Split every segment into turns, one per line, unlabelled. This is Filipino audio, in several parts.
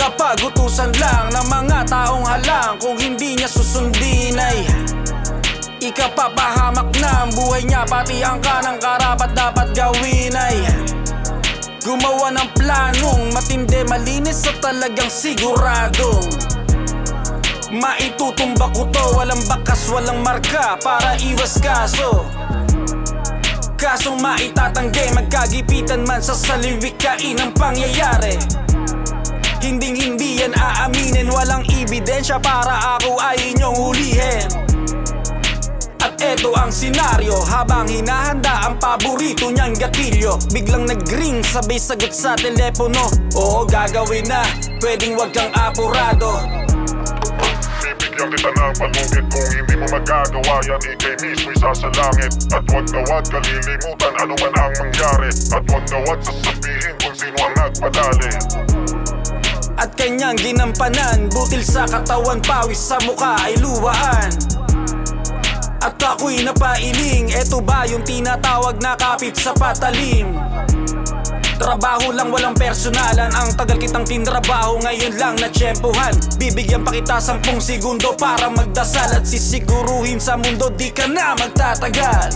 kapag utusan lang ng mga taong halang. Kung hindi niya susundin ay ikapapahamak na ang buhay niya. Pati ang kanang karapat dapat gawin ay gumawa ng planong matindi, malinis at talagang siguradong maitutumba ko to. Walang bakas, walang marka para iwas kaso. Kasong maitatanggi, magkagipitan man sa saliwikain ang pangyayari. Hindi yan aaminin, walang ebidensya para ako ay inyong hulihin. At eto ang senaryo, habang hinahanda ang paborito niyang gatilyo, biglang nag-ring, sabay sagot sa telepono. Oo, gagawin na, pwedeng wag kang apurado.
Bibigyan kita ng palugit, kung hindi mo magagawa yan, ikay mismo isasalangit. At wag na wag kalilimutan ano man ang mangyari. At wag na wag sasabihin kung sino ang nagpadali.
At kanyang ginampanan, butil sa katawan, pawis sa mukha ay luwaan. At ako'y napailing, eto ba yung tinatawag na kapit sa patalim? Trabaho lang, walang personalan, ang tagal kitang tinrabaho, ngayon lang natsyempohan. Bibigyan pa kita 10 segundo para magdasal at sisiguruhin sa mundo di ka na magtatagal.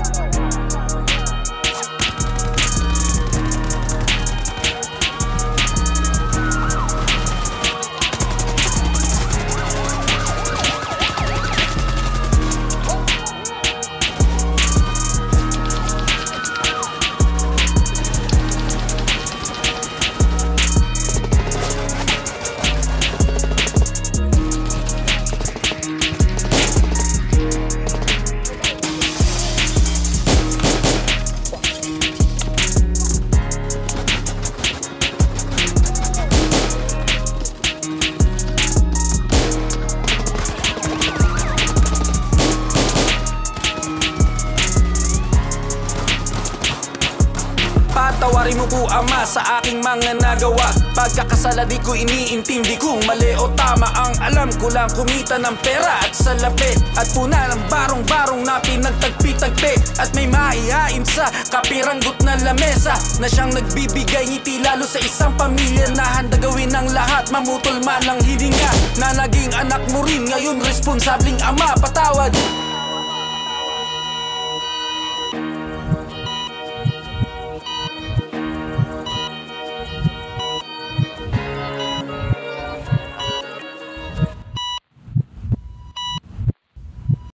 Patawarin mo po Ama sa aking mga nagawa. Pagkakasala di ko iniintindi kung mali o tama. Ang alam ko lang kumita ng pera at salapi, at puna ng barong-barong na pinagtagpi-tagpi. At may maihain sa kapiranggot na lamesa na siyang nagbibigay ngiti lalo sa isang pamilya na handa gawin ang lahat, mamutol man ang hilinga. Na naging anak mo rin ngayon responsabling ama, patawad.